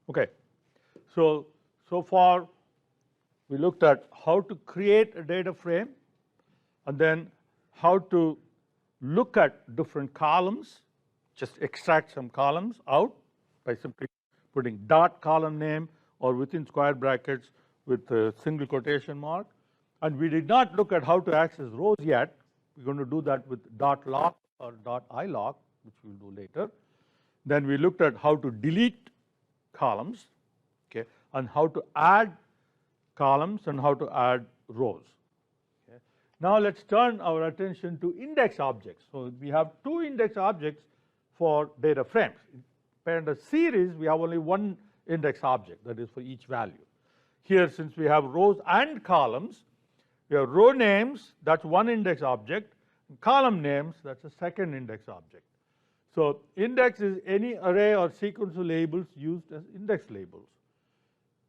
Okay, so far we looked at how to create a data frame and then how to look at different columns, just extract some columns out by simply putting dot column name or within square brackets with a single quotation mark. And we did not look at how to access rows yet. We're going to do that with dot lock or dot ilock, which we'll do later. Then we looked at how to delete columns, okay, and how to add columns and how to add rows. Okay. Now let's turn our attention to index objects. So we have two index objects for data frames. In a series, we have only one index object, that is for each value. Here, since we have rows and columns, we have row names, that's one index object, and column names, that's a second index object. So index is any array or sequence of labels used as index labels.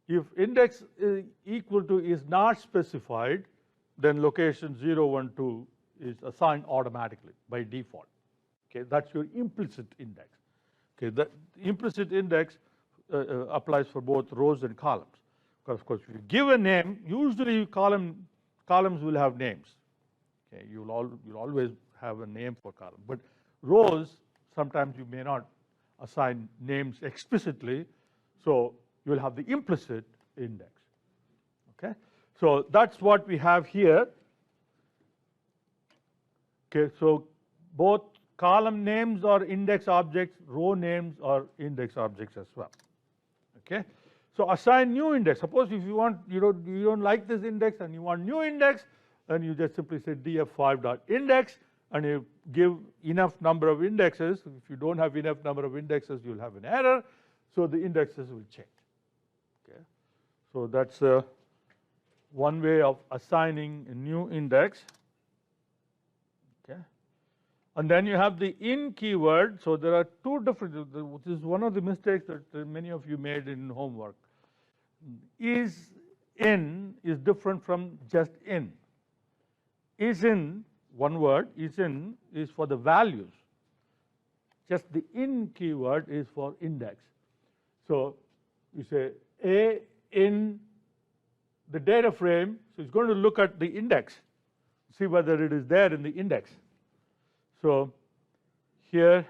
If index is equal to is not specified, then location 0, 1, 2 is assigned automatically by default. Okay, that's your implicit index. Okay, the implicit index applies for both rows and columns. Because of course, if you give a name, usually columns will have names. Okay, you'll always have a name for column, but rows sometimes you may not assign names explicitly, so you will have the implicit index. Okay, so that's what we have here. Okay, so both column names are index objects, row names are index objects as well. Okay, so assign new index. Suppose if you want you don't like this index and you want new index, then you just simply say df5.index and you give enough number of indexes. If you don't have enough number of indexes, you'll have an error. So the indexes will change. Okay, so that's one way of assigning a new index. Okay, and then you have the in keyword. So there are two different. This is one of the mistakes that many of you made in homework. Is in is different from just in. Is in, one word, is for the values. Just the in keyword is for index. So you say A in the data frame, so it's going to look at the index, see whether it is there in the index. So here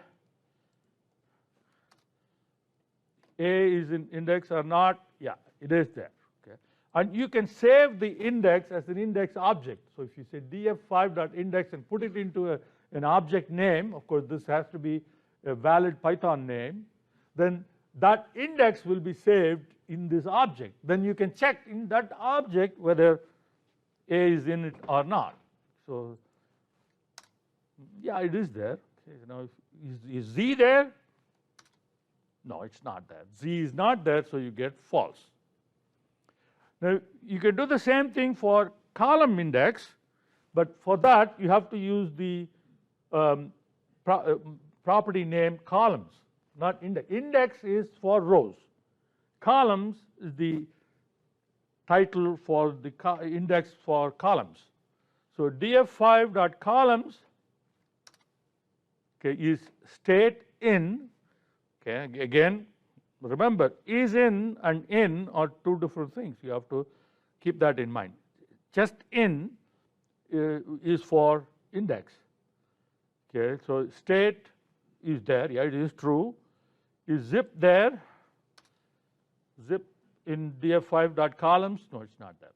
A is in index or not, yeah, it is there. Okay, and you can save the index as an index object. So if you say df5.index and put it into an object name, of course this has to be a valid Python name, then that index will be saved in this object. Then you can check in that object whether A is in it or not. So yeah, it is there. Okay, now is Z there? No, it's not there. Z is not there, so you get false. Now you can do the same thing for column index, but for that you have to use the property name columns, not index. Index is for rows. Columns is the title for the index for columns. So df5.columns, okay, is state in. Okay, again, remember, is in and in are two different things. You have to keep that in mind. Just in is for index. Okay, so state is there, yeah, it is true. Is zip there? Zip in df5.columns? No, it's not there.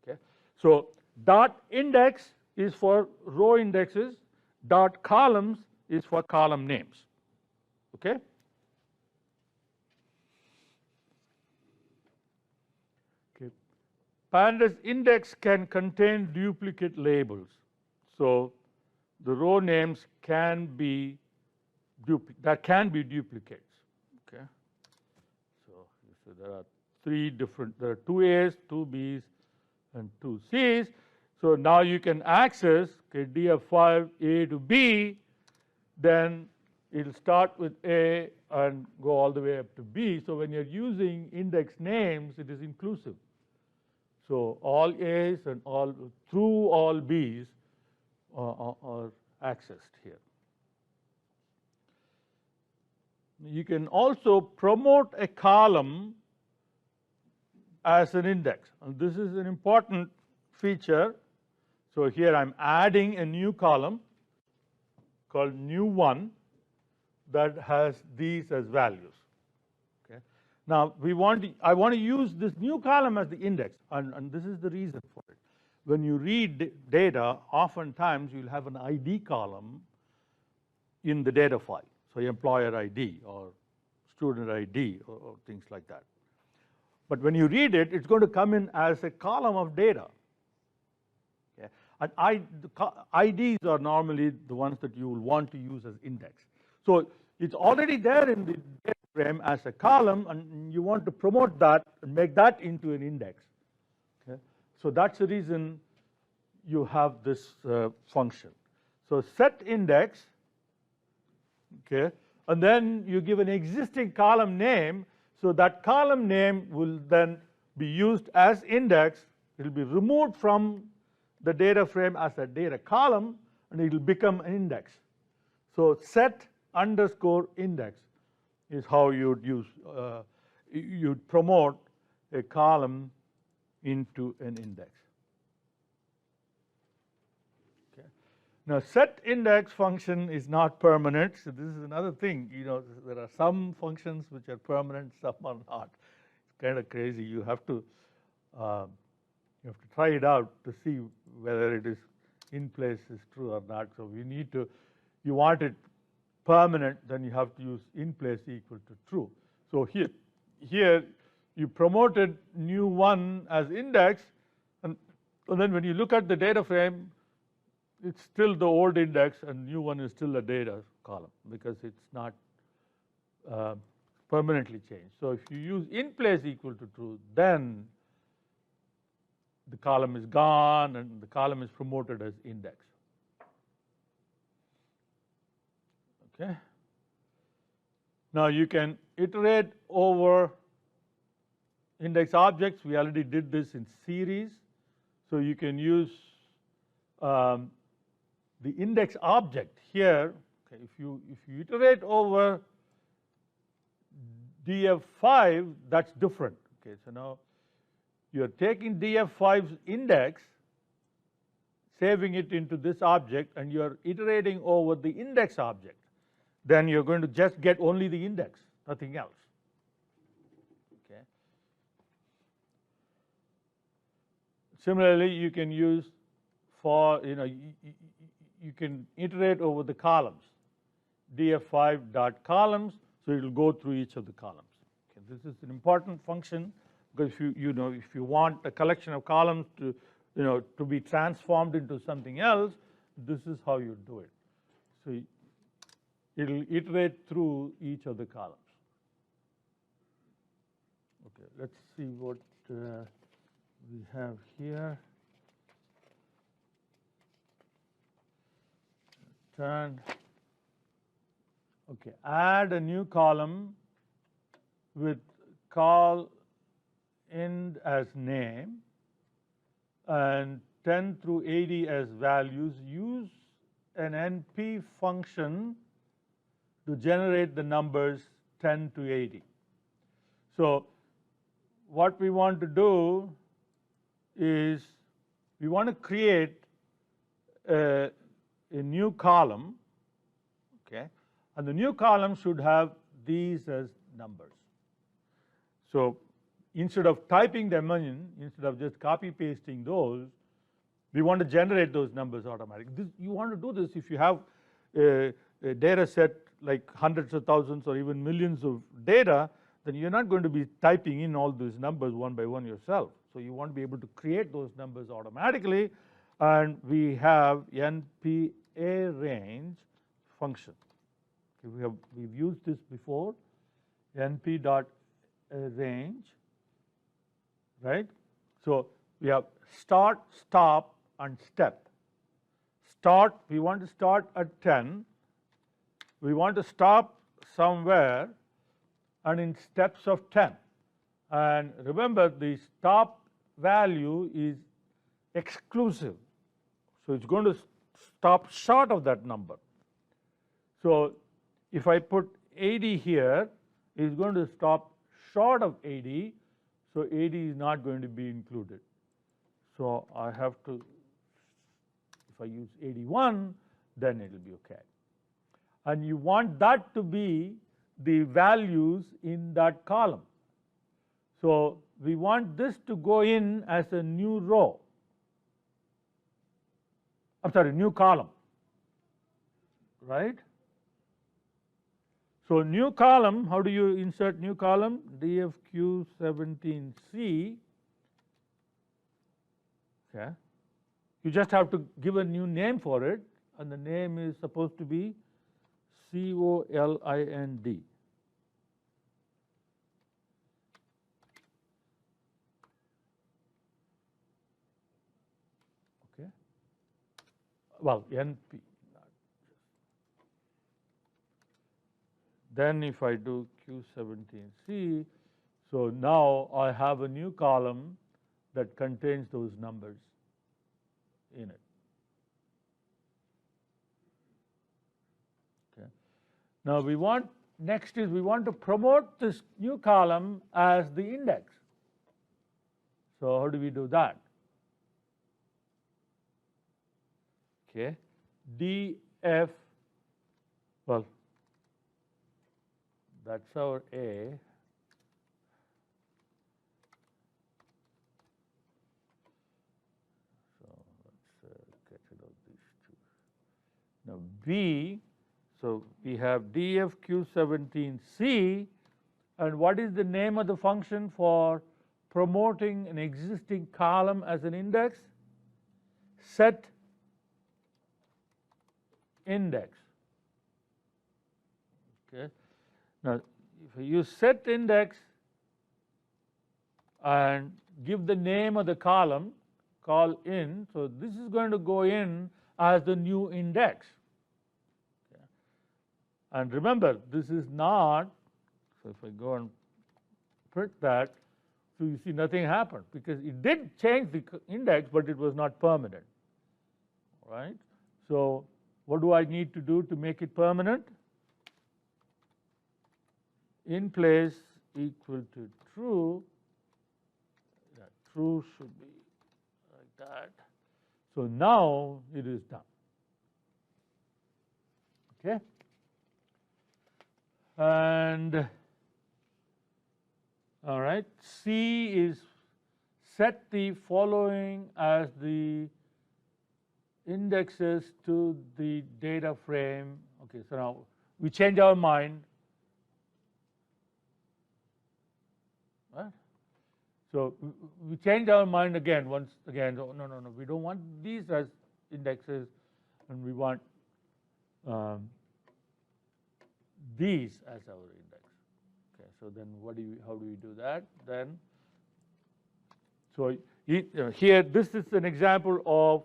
Okay, so dot index is for row indexes. Dot columns is for column names. Okay. Pandas index can contain duplicate labels. So the row names can be duplicates. Okay. So there are there are two A's, two B's, and two C's. So now you can access, okay, df5 A to B, then it'll start with A and go all the way up to B. So when you're using index names, it is inclusive. So all A's and through all B's are accessed here. you can also promote a column as an index, and this is an important feature. So here I'm adding a new column called new one that has these as values. Okay. Now I want to use this new column as the index, and this is the reason for it. When you read data, oftentimes you'll have an ID column in the data file, so employer ID or student ID or things like that. But when you read it, it's going to come in as a column of data. Okay. And IDs are normally the ones that you will want to use as index. So it's already there in the data frame as a column, and you want to promote that and make that into an index. Okay. So that's the reason you have this function. So set index, okay, and then you give an existing column name. So that column name will then be used as index. It will be removed from the data frame as a data column, and it will become an index. So set underscore index is how you'd use, you'd promote a column into an index. Okay. Now set index function is not permanent. So this is another thing. There are some functions which are permanent, some are not. It's kind of crazy. You have to try it out to see whether it is in place is true or not. So you want it permanent, then you have to use in place equal to true. So here you promoted new one as index, and then when you look at the data frame, it's still the old index, and new one is still a data column because it's not permanently changed. So if you use in place equal to true, then the column is gone and the column is promoted as index. Okay. Now you can iterate over index objects. We already did this in series. So you can use the index object here. Okay, if you iterate over df5, that's different. Okay, so now you're taking df5's index, saving it into this object, and you're iterating over the index object. Then you're going to just get only the index, nothing else. Okay. Similarly, you can use you can iterate over the columns, df5.columns, so it will go through each of the columns. Okay. This is an important function because if you want a collection of columns to be transformed into something else, this is how you do it. So it will iterate through each of the columns. Okay, let's see what we have here. Okay, add a new column with call end as name and 10 through 80 as values. Use an NP function to generate the numbers 10 to 80. So what we want to do is we want to create a new column, okay, and the new column should have these as numbers. So instead of typing them in, instead of just copy pasting those, we want to generate those numbers automatically. You want to do this if you have a data set like hundreds of thousands or even millions of data, then you're not going to be typing in all these numbers one by one yourself. So you want to be able to create those numbers automatically, and we have np_arrange function. Okay, we've used this before, np.arrange, right? So we have start, stop, and step. Start, we want to start at 10. We want to stop somewhere and in steps of 10. And remember, the stop value is exclusive. So it's going to stop short of that number. So if I put 80 here is going to stop short of 80, so 80 is not going to be included. So I have to, if I use 81, then it will be okay. And you want that to be the values in that column. So we want this to go in as a new row. I'm sorry, new column, right? So new column, how do you insert new column? DFQ17C. Okay. You just have to give a new name for it, and the name is supposed to be COLIND. Okay. Well, NP. Then if I do Q17C, so now I have a new column that contains those numbers in it. Okay. Now we want, next is we want to promote this new column as the index. So how do we do that? Okay, DF, well, that's our A. So let's get rid of these two. Now B, so we have DFQ17C, and what is the name of the function for promoting an existing column as an index? Set index. Okay. Now, if you use set index and give the name of the column, call in, so this is going to go in as the new index. Okay. And remember, this is not, so if I go and print that, so you see nothing happened because it did change the index, but it was not permanent, right? So what do I need to do to make it permanent? In place equal to true, that true should be like that. So now it is done. Okay? And all right, C is set the following as the indexes to the data frame. Okay, so now we change our mind. Right? So we change our mind again, once again, no, we don't want these as indexes, and we want these as our index. Okay, so then how do we do that? Then, so here, this is an example of,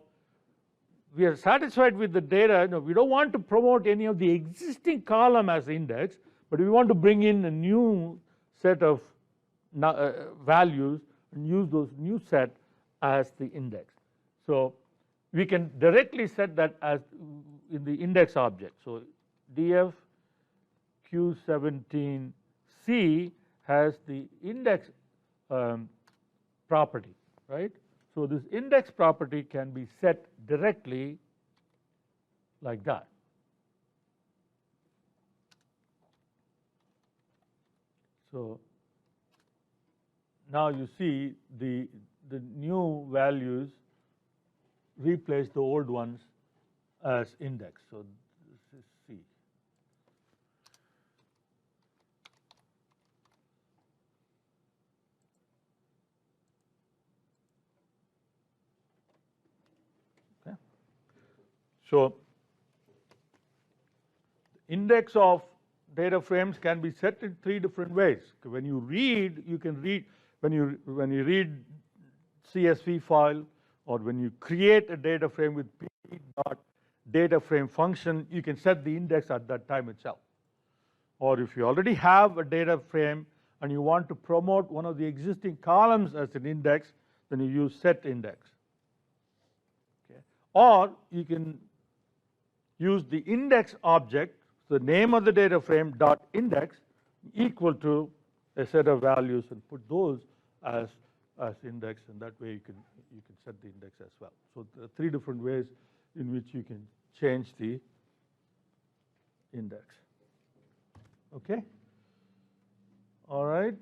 we are satisfied with the data. No, we don't want to promote any of the existing column as index, but we want to bring in a new set of values and use those new set as the index. So we can directly set that as in the index object. So DF Q17C has the index property, right? So this index property can be set directly like that. So now you see the new values replace the old ones as index. So this is C. Okay. So index of data frames can be set in 3 different ways. When you read, you can read, when you read CSV file, or when you create a data frame with p.dataframe function, you can set the index at that time itself. Or if you already have a data frame and you want to promote one of the existing columns as an index, then you use set index. Okay. Or you can use the index object. the name of the data frame dot index equal to a set of values, and put those as index, and that way you can set the index as well. So there are 3 different ways in which you can change the index. Okay. All right.